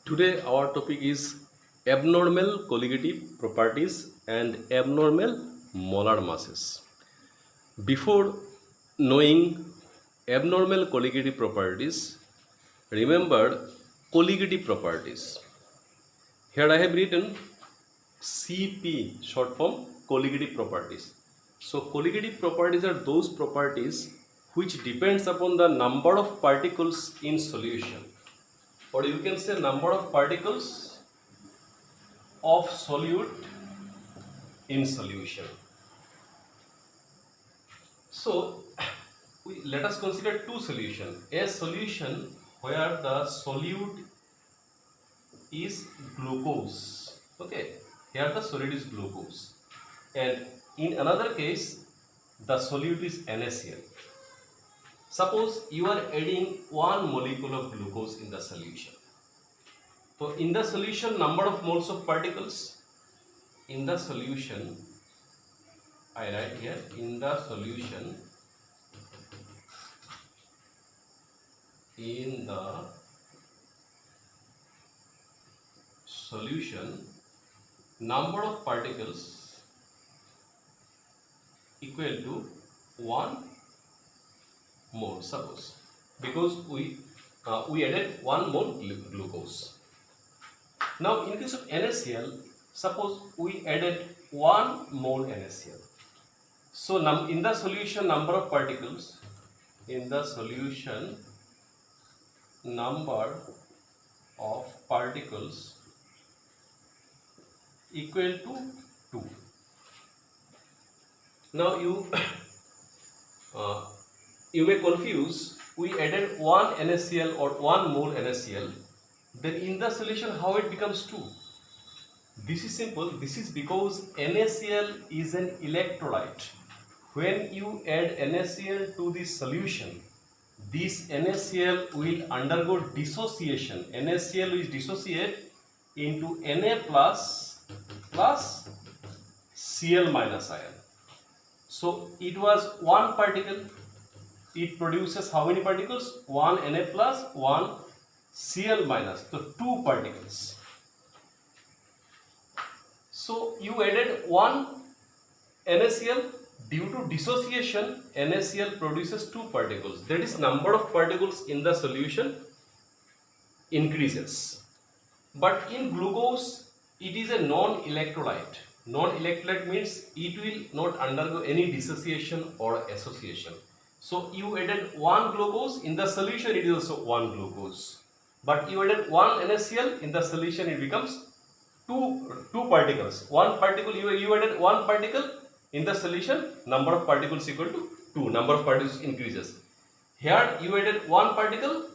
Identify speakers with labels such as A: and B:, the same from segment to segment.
A: Today our topic is abnormal colligative properties and abnormal molar masses. Before knowing abnormal colligative properties, remember colligative properties. Here I have written CP, short form colligative properties. So colligative properties are those properties which depends upon the number of particles in solution, or you can say number of particles of solute in solution. So let us consider two solutions. A solution where the solute is glucose. Okay, here the solute is glucose, and in another case the solute is NaCl. Suppose you are adding one molecule of glucose in the solution. So in the solution, number of moles of particles in the solution, I write here, in the solution, number of particles equal to 1 mole, suppose, because we added 1 mole glucose. Now in case of NaCl, suppose we added 1 mole NaCl. So in the solution, number of particles in the solution, number of particles equal to 2. Now you may confuse, we added 1 NaCl or 1 mole NaCl, then in the solution how it becomes 2? This is simple. This is because NaCl is an electrolyte. When you add NaCl to the solution, this NaCl will undergo dissociation. NaCl will dissociate into Na plus Cl minus ion. So it was one particle. It produces how many particles? 1 Na plus 1 Cl minus. So 2 particles. So you added 1 NaCl. Due to dissociation, NaCl produces 2 particles. That is, number of particles in the solution increases. But in glucose, it is a non-electrolyte. Non-electrolyte means it will not undergo any dissociation or association. So you added 1 glucose, in the solution it is also 1 glucose. But you added 1 NaCl, in the solution it becomes 2 particles. 1 particle, you added 1 particle, in the solution number of particles equal to 2. Number of particles increases. Here you added 1 particle,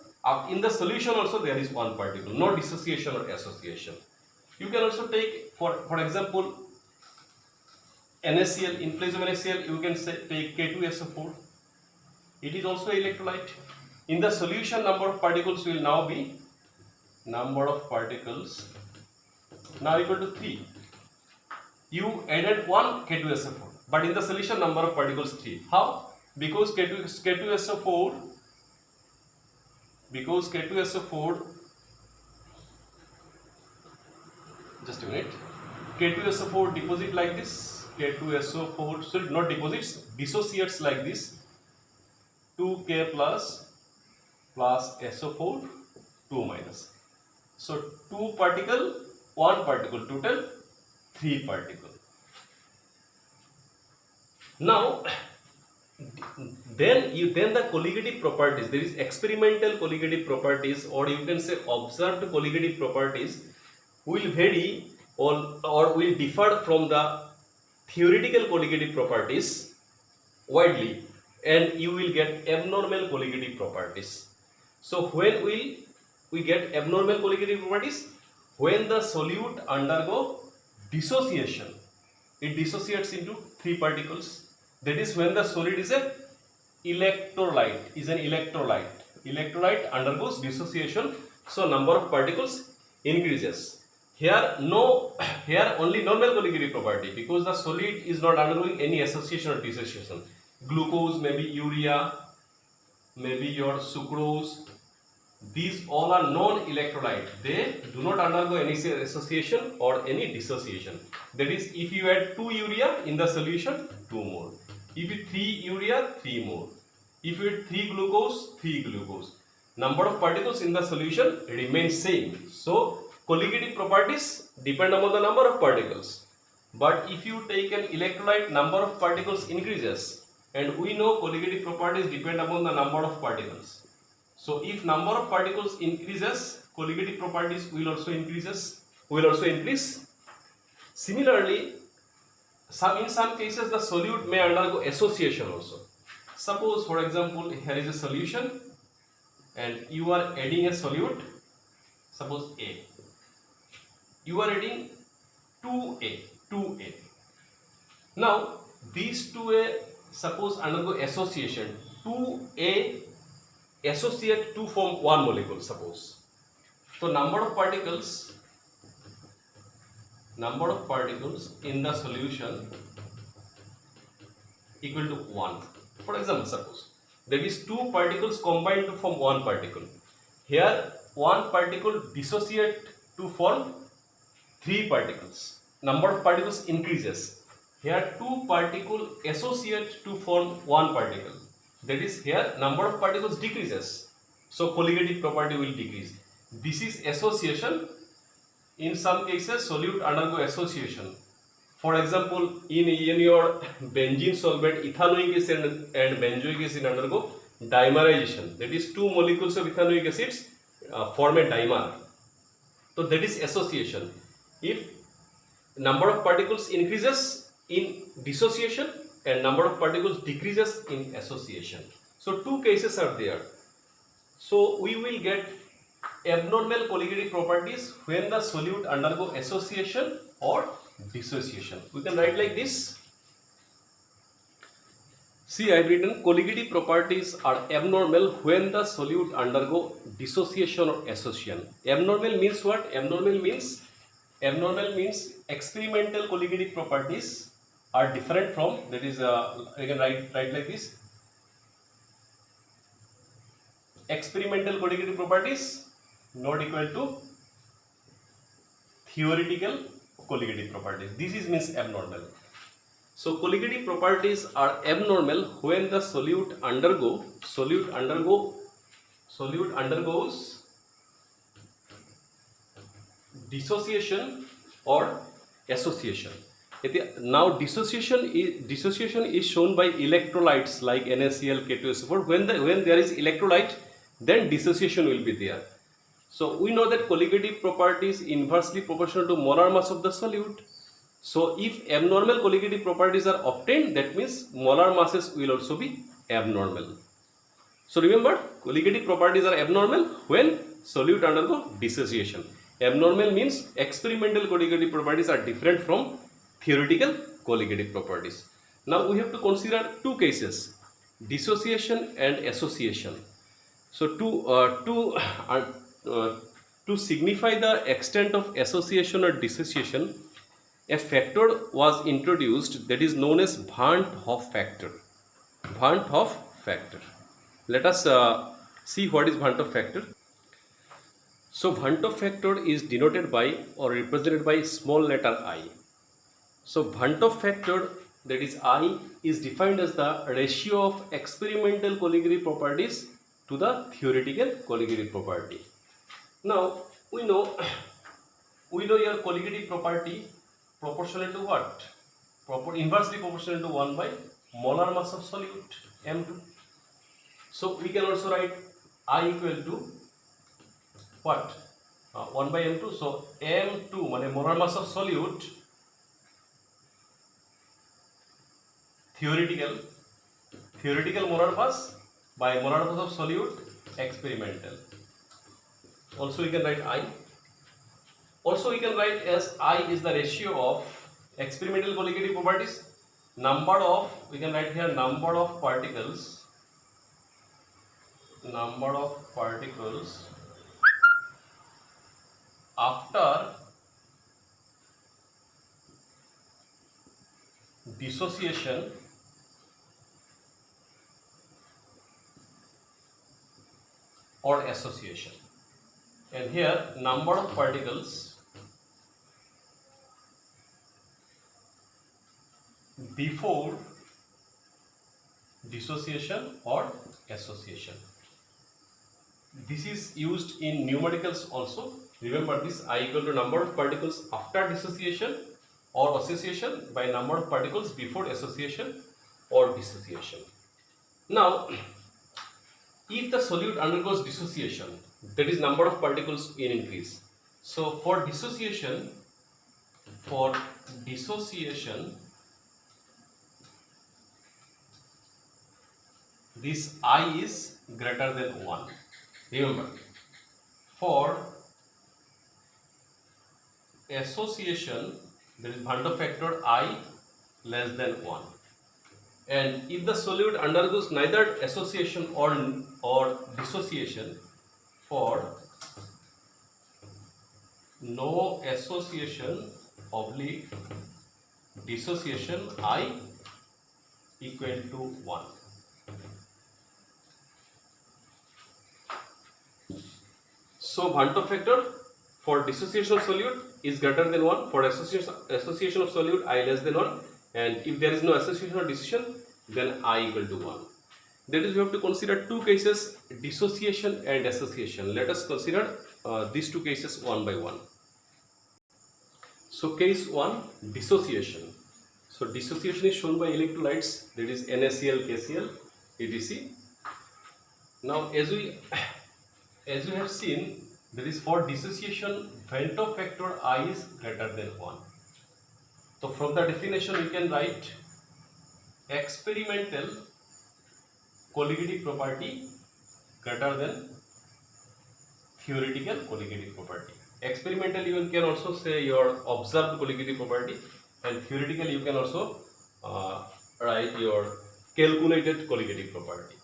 A: in the solution also there is 1 particle. No dissociation or association. You can also take, for example, NaCl. In place of NaCl you can say take K2SO4. It is also electrolyte. In the solution, number of particles will now be, number of particles now equal to 3. You added 1 K2SO4, but in the solution number of particles 3. How? Because K2SO4, just a minute, K2SO4 deposit like this, K2SO4, so not deposits, dissociates like this, 2K plus SO4, 2 minus. So 2 particle, 1 particle, total 3 particle. Now then the colligative properties, there is experimental colligative properties, or you can say observed colligative properties, will vary or will differ from the theoretical colligative properties widely, and you will get abnormal colligative properties. So when we get abnormal colligative properties? When the solute undergo dissociation, it dissociates into 3 particles. That is when the solid is an electrolyte. Electrolyte undergoes dissociation, so number of particles increases. Here only normal colligative property, because the solid is not undergoing any association or dissociation. Glucose, maybe urea, maybe your sucrose, these all are non-electrolyte. They do not undergo any association or any dissociation. That is, if you add 2 urea in the solution, 2 more. If you 3 urea, 3 more. If you add 3 glucose, 3 glucose. Number of particles in the solution remains same. So colligative properties depend upon the number of particles. But if you take an electrolyte, number of particles increases, and we know colligative properties depend upon the number of particles. So if number of particles increases, colligative properties will also increase. Similarly, in some cases the solute may undergo association also. Suppose, for example, here is a solution and you are adding a solute, suppose A. You are adding 2A. Now these 2A suppose undergo association. 2A associate to form one molecule, suppose. So number of particles in the solution equal to 1. For example, suppose there is 2 particles combined to form one particle. Here one particle dissociate to form 3 particles. Number of particles increases. Here 2 particles associate to form one particle. That is, here number of particles decreases. So colligative property will decrease. This is association. In some cases solute undergo association. For example, in your benzene solvent, ethanoic acid and benzoic acid undergo dimerization. That is, 2 molecules of ethanoic acids form a dimer. So that is association. If number of particles increases in dissociation and number of particles decreases in association. So 2 cases are there. So we will get abnormal colligative properties when the solute undergo association or dissociation. We can write like this. See, I have written colligative properties are abnormal when the solute undergo dissociation or association. Abnormal means what? Abnormal means experimental colligative properties are different from, that is, I can write like this. Experimental colligative properties not equal to theoretical colligative properties. This is means abnormal. So colligative properties are abnormal when the solute undergoes dissociation or association. Now dissociation is shown by electrolytes like NaCl, K2SO4. When there is electrolyte, then dissociation will be there. So we know that colligative property is inversely proportional to molar mass of the solute. So if abnormal colligative properties are obtained, that means molar masses will also be abnormal. So remember, colligative properties are abnormal when solute undergo dissociation. Abnormal means experimental colligative properties are different from theoretical colligative properties. Now we have to consider 2 cases, dissociation and association. So to signify the extent of association or dissociation, a factor was introduced that is known as Van't Hoff factor. Van't Hoff factor. Let us see what is Van't Hoff factor. So Van't Hoff factor is denoted by or represented by small letter I. So Van't Hoff factor, that is I, is defined as the ratio of experimental colligative properties to the theoretical colligative property. Now we know your colligative property proportional to what? Inversely proportional to 1 by molar mass of solute M2. So we can also write I equal to what? 1 by M2. So M2 মানে molar mass of solute, theoretical molar mass by molar mass of solute experimental. Also we can write I. Also we can write as I is the ratio of experimental colligative properties, we can write here number of particles after dissociation or association. And here number of particles before dissociation or association. This is used in numericals also. Remember this, I equal to number of particles after dissociation or association by number of particles before association or dissociation. Now, if the solute undergoes dissociation, that is number of particles will increase. So for dissociation, this I is greater than 1. Remember, for association, there is Van't factor I less than 1. And if the solute undergoes neither association or dissociation, for no association oblique dissociation, I equal to 1. So Van't factor for dissociation of solute is greater than 1. For association of solute, I less than 1. And if there is no association or dissociation, then I equal to 1. That is, we have to consider two cases, dissociation and association. Let us consider these two cases one by one. So case 1, dissociation. So dissociation is shown by electrolytes, that is NaCl, KCl, etc. Now as we have seen, that is for dissociation, Van't factor I is greater than 1. So from the definition we can write experimental colligative property greater than theoretical colligative property. Experimental you can also say your observed colligative property, and theoretical you can also write your calculated colligative property.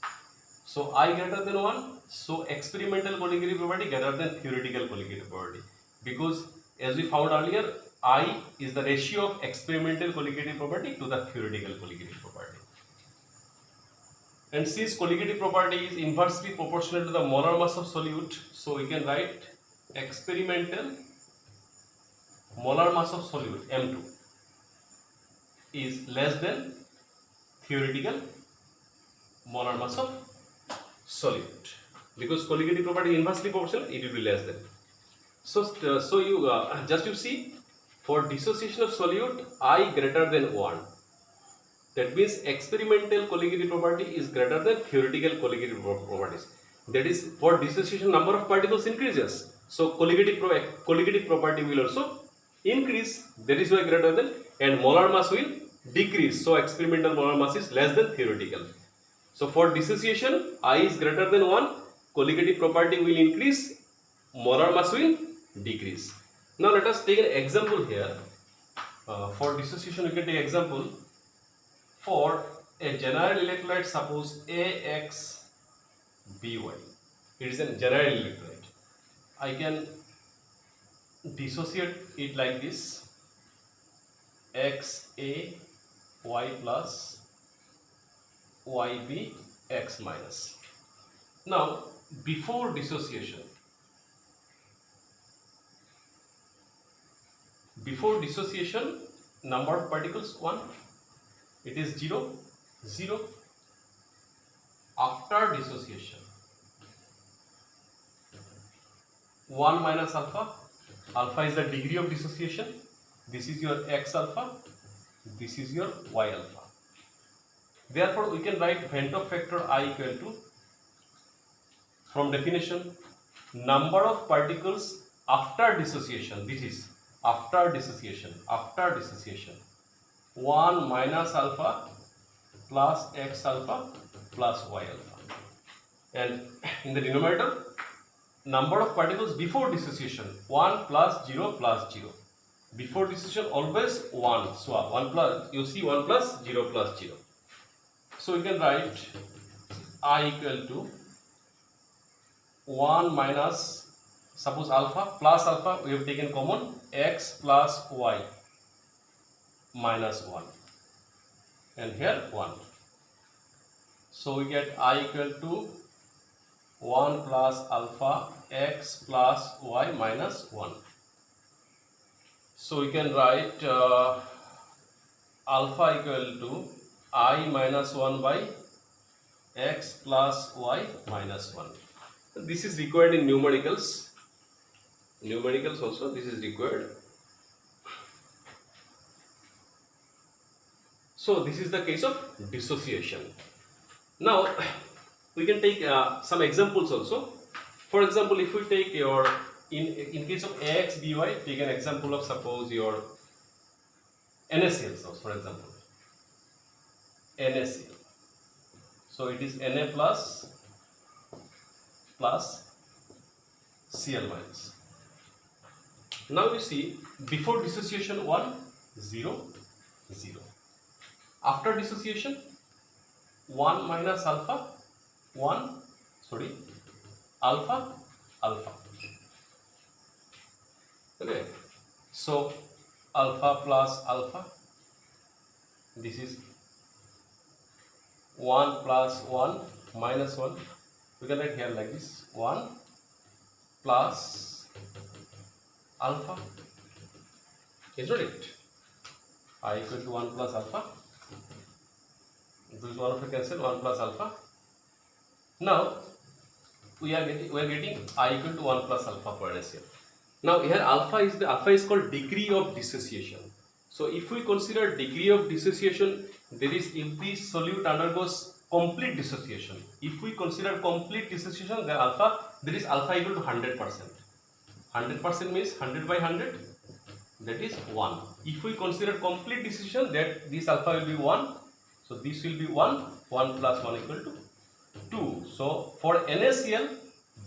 A: So I greater than 1, so experimental colligative property greater than theoretical colligative property, because as we found earlier, I is the ratio of experimental colligative property to the theoretical colligative property. And since colligative property is inversely proportional to the molar mass of solute, so we can write experimental molar mass of solute M2 is less than theoretical molar mass of solute, because colligative property is inversely proportional, it will be less than. So you just you see, for dissociation of solute, I greater than 1. That means experimental colligative property is greater than theoretical colligative properties. That is, for dissociation, number of particles increases, so colligative property will also increase. That is why greater than, and molar mass will decrease. So experimental molar mass is less than theoretical. So for dissociation, I is greater than 1, colligative property will increase, molar mass will decrease. Now let us take an example here. For dissociation, we can take example for a general electrolyte, suppose AXBY. It is a general electrolyte. I can dissociate it like this: XAY plus YB X minus. Now before dissociation, number of particles 1, it is 0, 0. After dissociation, 1 minus alpha. Alpha is the degree of dissociation. This is your X alpha, this is your Y alpha. Therefore we can write Van't factor I equal to, from definition, number of particles after dissociation. This is after dissociation, 1 minus alpha plus X alpha plus Y alpha. And in the denominator, number of particles before dissociation, 1 plus 0 plus 0. Before dissociation always 1, so 1 plus, you see 1 plus 0 plus 0. So we can write I equal to 1 minus, suppose alpha plus alpha we have taken common, X plus Y minus 1, and here 1. So we get I equal to 1 plus alpha x plus y minus 1. So we can write alpha equal to I minus 1 by x plus y minus 1. This is required in numericals. Numericals also this is required. So this is the case of dissociation. Now we can take some examples also. For example, if we take your in case of ax by, take an example of suppose your NaCl source, for example NaCl. So it is Na plus Cl minus. Now you see, before dissociation 1 0 0. After dissociation 1 minus alpha 1 sorry alpha alpha. Okay, so alpha plus alpha, this is 1 plus 1 minus 1. We can write here like this, 1 plus alpha, isn't it? I equal to 1 plus alpha. This is one of the cancel, 1 plus alpha. Now we are getting I equal to 1 plus alpha per NaCl. Now here alpha is called degree of dissociation. So if we consider degree of dissociation, there is if the solute undergoes complete dissociation. If we consider complete dissociation, then there is alpha equal to 100%. 100% means 100 by 100, that is 1. If we consider complete dissociation, that this alpha will be 1. So this will be 1. 1 plus 1 equal to 2. So for NaCl,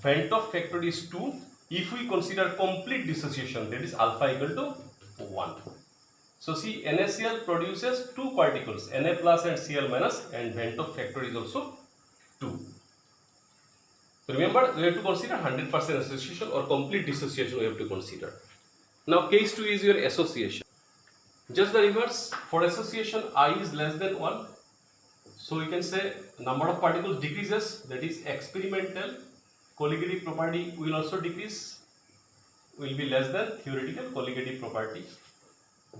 A: Ventov factor is 2. If we consider complete dissociation, that is alpha equal to 1. So see, NaCl produces 2 particles, Na plus and Cl minus, and Ventov factor is also 2. So remember, we have to consider 100% association or complete dissociation we have to consider. Now case 2 is your association. Just the reverse, for association I is less than 1. So we can say number of particles decreases, that is experimental colligative property will also decrease, will be less than theoretical colligative property.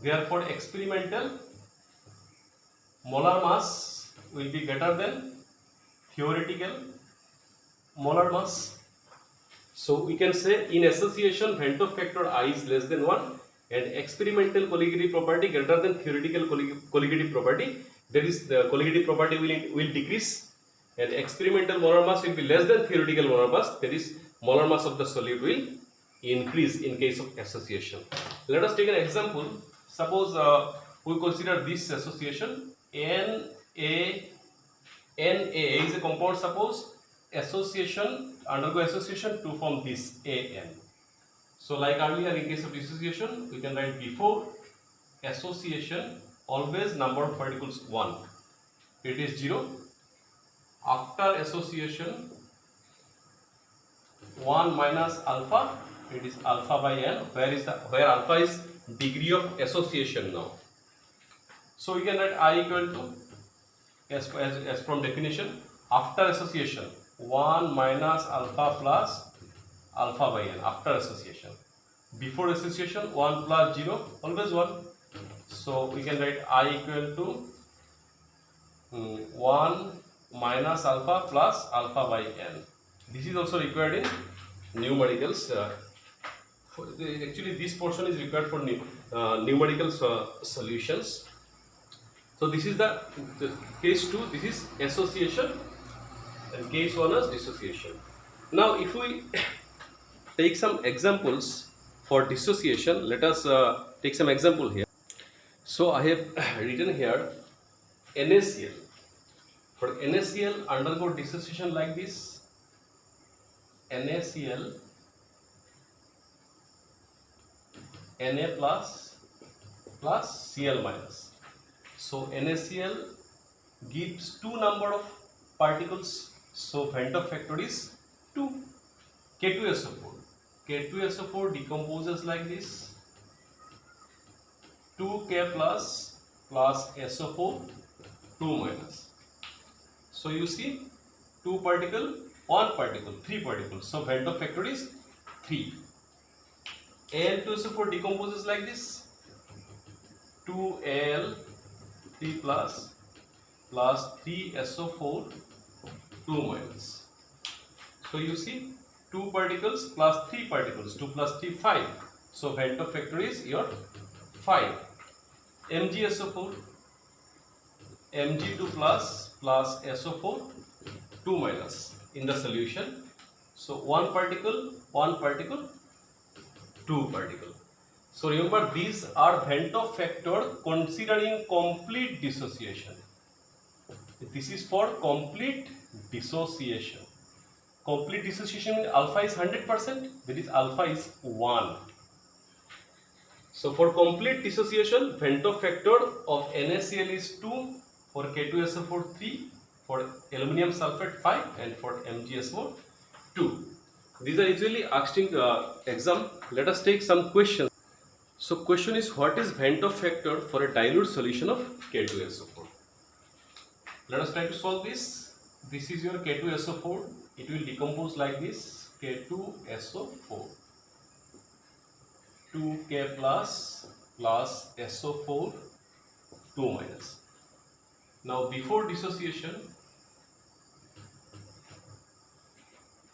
A: Therefore experimental molar mass will be greater than theoretical molar mass. So we can say in association Ventov factor I is less than 1 and experimental colligative property greater than theoretical colligative property. That is, the colligative property will decrease and experimental molar mass will be less than theoretical molar mass. That is, molar mass of the solute will increase in case of association. Let us take an example. Suppose we consider this association Na is a compound. Suppose association undergo association to form this An. So like earlier in case of dissociation, we can write before association always number of particles 1, it is 0. After association 1 minus alpha, it is alpha by n, where alpha is degree of association now. So we can write I equal to as from definition, after association 1 minus alpha plus alpha by n after association. Before association 1 plus 0 always 1. So we can write I equal to 1 minus alpha plus alpha by n. This is also required in numericals. Actually this portion is required for numerical solutions. So this is the case 2, this is association, and case 1 is dissociation. Now if we take some examples for dissociation, let us take some example here. So I have written here NaCl. For NaCl undergo dissociation like this. NaCl Na plus Cl minus. So NaCl gives 2 number of particles. So Ventov factor is 2. K2SO4. K2SO4 decomposes like this. 2K plus SO4 2 minus. So you see 2 particle one particle, 3 particles. So Van't factor is 3. Al2SO4 decomposes like this: 2Al3 plus 3SO4 2 minus. So you see 2 particles plus 3 particles, 2 plus 3 5. So Van't factor is your 5. MgSO4 Mg2 plus SO4 2 minus in the solution. So 1 particle, 2 particle. So remember, these are Van't factor considering complete dissociation. This is for complete dissociation. Complete dissociation means alpha is 100%, that is alpha is 1. So for complete dissociation, Van't factor of NaCl is 2, for K2SO4 3, for aluminum sulfate 5, and for MgSO 2. These are usually asked in exam. Let us take some questions. So question is, what is Van't factor for a dilute solution of K2SO4? Let us try to solve this. This is your K2SO4. It will decompose like this: K2SO4, 2K plus SO4 2 minus. Now before dissociation,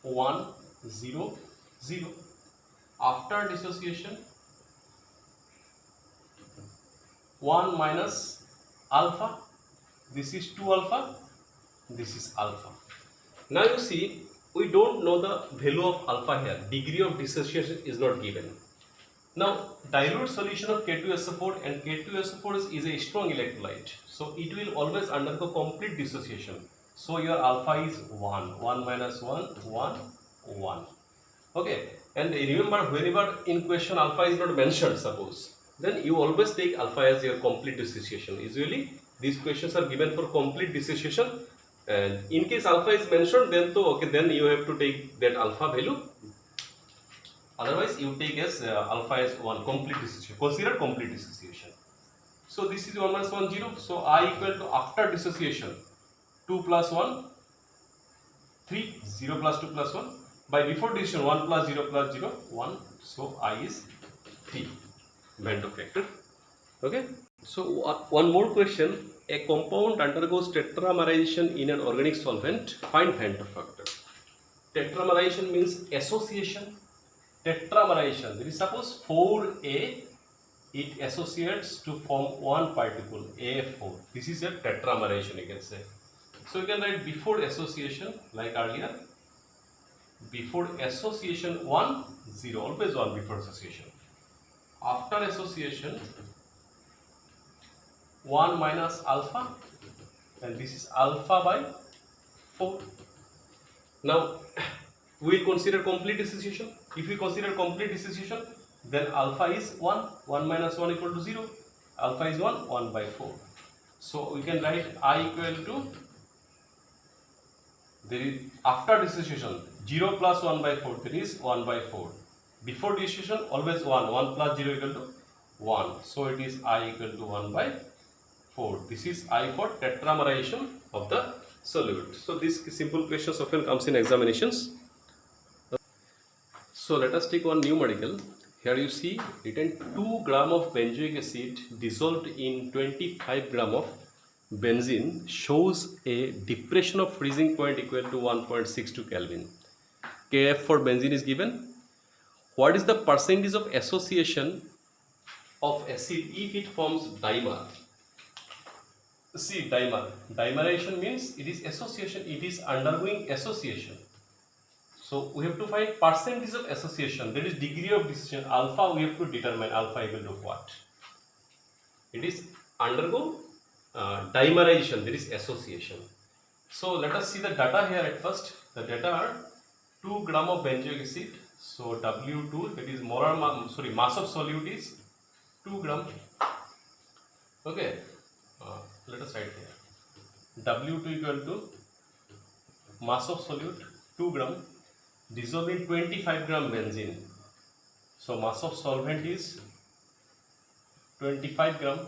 A: 1 0 0. After dissociation, 1 minus alpha. This is 2 alpha. This is alpha. Now you see, we don't know the value of alpha here. Degree of dissociation is not given. Now dilute solution of K2SO4, and K2SO4 is a strong electrolyte, so it will always undergo complete dissociation. So your alpha is 1, 1 minus 1, 1, 1. Okay, and remember, whenever in question alpha is not mentioned, suppose, then you always take alpha as your complete dissociation. Usually these questions are given for complete dissociation, and in case alpha is mentioned, then then you have to take that alpha value. Otherwise you take as alpha as 1, complete dissociation. Consider complete dissociation. So this is 1 minus 1 0. So I equal to, after dissociation, 2 plus 1 3, 0 plus 2 plus 1. By before dissociation, 1 plus 0 plus 0 1. So I is 3. Van't factor. Okay. So one more question. A compound undergoes tetramerization in an organic solvent. Find Van't factor. Tetramerization means association. Tetramerization, that is, suppose 4A, it associates to form one particle, A4. This is a tetramerization, you can say. So you can write before association like earlier. Before association 1 0, always 1 before association. After association 1 minus alpha, and this is alpha by 4. Now we will consider complete dissociation. If we consider complete dissociation, then alpha is 1, 1 minus 1 equal to 0. Alpha is 1, 1 by 4. So we can write I equal to, there is, after dissociation, 0 plus 1 by 4, that is 1 by 4. Before dissociation, always 1, 1 plus 0 equal to 1. So it is I equal to 1 by 4. This is I for tetramerization of the solute. So these simple questions often comes in examinations. So let us take one numerical. Here you see written 2 gram of benzoic acid dissolved in 25 gram of benzene shows a depression of freezing point equal to 1.62 Kelvin. Kf for benzene is given. What is the percentage of association of acid if it forms dimer? See, dimer. Dimerization means it is association, it is undergoing association. So we have to find percentage of association, that is degree of dissociation. Alpha we have to determine, alpha equal to what? It is undergo dimerization, that is association. So let us see the data here at first. The data are 2 gram of benzoic acid. So W2, that is mass of solute is 2 gram. Okay, let us write here. W2 equal to mass of solute 2 gram dissolved in 25 gram benzene. So mass of solvent is 25 gram.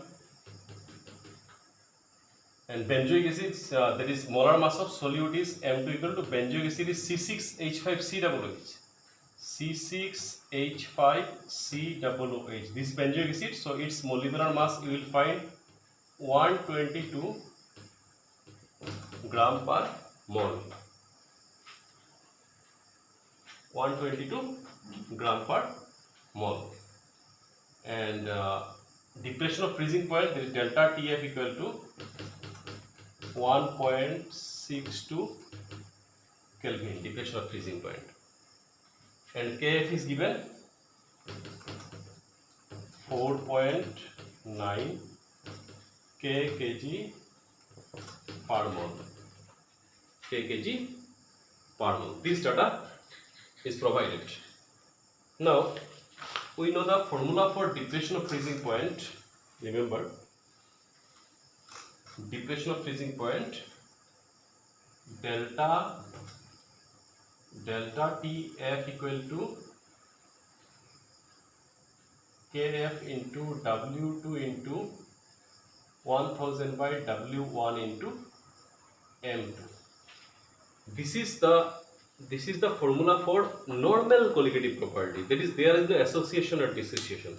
A: And benzoic acid, that is molar mass of solute is M2 equal to benzoic acid is C6H5COOH. C6H5COOH. This benzoic acid, so its molecular mass you will find 122 gram per mole. 122 gram per mole. And depression of freezing point, there is delta TF equal to 1.62 Kelvin, depression of freezing point. And Kf is given 4.9 kg per mole. kg per mole. This data is provided. Now we know the formula for depression of freezing point. Remember, depression of freezing point, delta TF equal to Kf into W2 into 1000 by W1 into M2. This is the formula for normal colligative property. That is, there is no association or dissociation.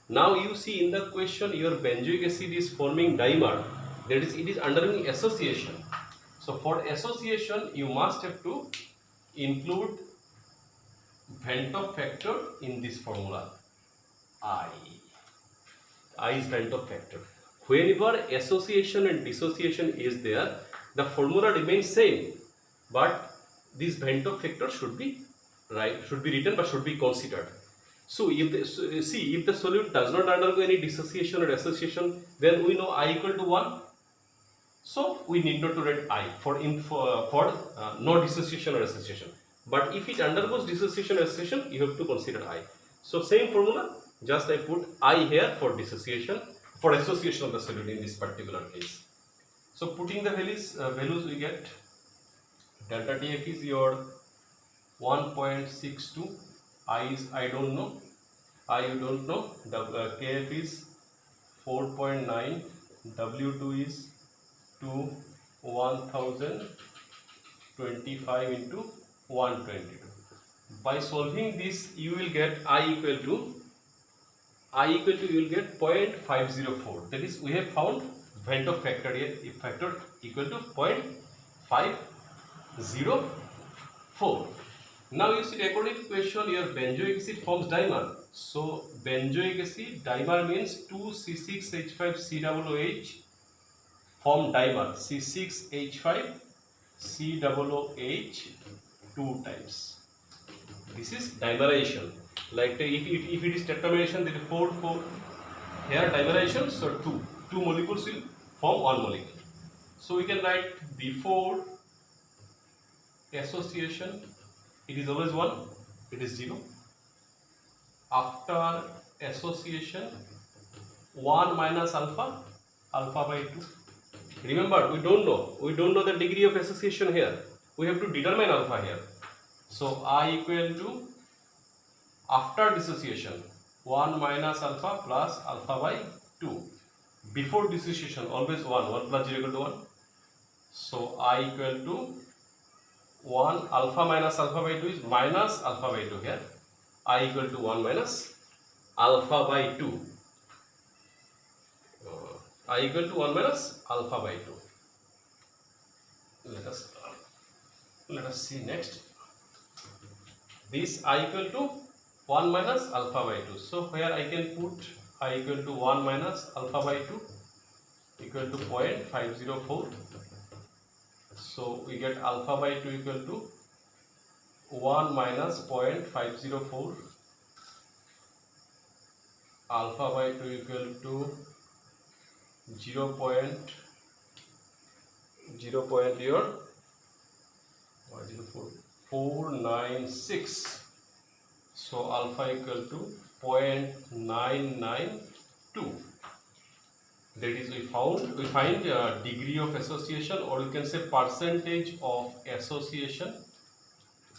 A: Now you see in the question your benzoic acid is forming dimer. That is, it is undergoing association. So for association you must have to include Van't Hoff factor in this formula. I is Van't Hoff factor. Whenever association and dissociation is there, the formula remains same, but this Van't Hoff factor should be written, but should be considered. So if the solute does not undergo any dissociation or association, then we know I equal to 1. So we need not to write I for no dissociation or association. But if it undergoes dissociation or association, you have to consider I. So same formula, just I put I here for dissociation, for association of the solute in this particular case. So putting the values we get delta TF is your 1.62, I is I don't know, Kf is 4.9, W2 is 1025 into 122. By solving this, you will get I equal to you will get 0.504. That is, we have found Van't Hoff factor here, if factor equal to 0.504. Now you see, according to question, your benzoic acid forms dimer. So benzoic acid dimer means 2C6H5COOH form dimer, C6H5COOH 2 times. This is dimerization. Like if it is tetramerization, then 4 here dimerization, so 2 molecules will form 1 molecule. So we can write before association it is always 1, it is 0. After association 1 minus alpha by 2. Remember, we don't know the degree of association here. We have to determine alpha here. So I equal to, after dissociation, 1 minus alpha plus alpha by 2. Before dissociation, always 1 plus 0 equal to 1. So I equal to 1 alpha minus alpha by 2 is minus alpha by 2 here. I equal to 1 minus alpha by 2. I equal to 1 minus alpha by 2. Let us see next. This I equal to 1 minus alpha by 2. So here I can put I equal to 1 minus alpha by 2 equal to 0.504. So we get alpha by 2 equal to 1 minus 0.504. Alpha by 2 equal to 0.496. So alpha equal to 0.992. That is, we find degree of association, or you can say percentage of association.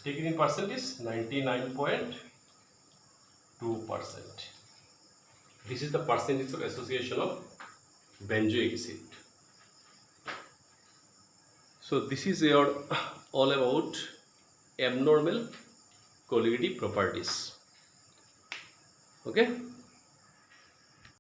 A: Taken in percentage, 99.2%. This is the percentage of association of benzoic acid. So this is your all about abnormal colligative properties. Okay.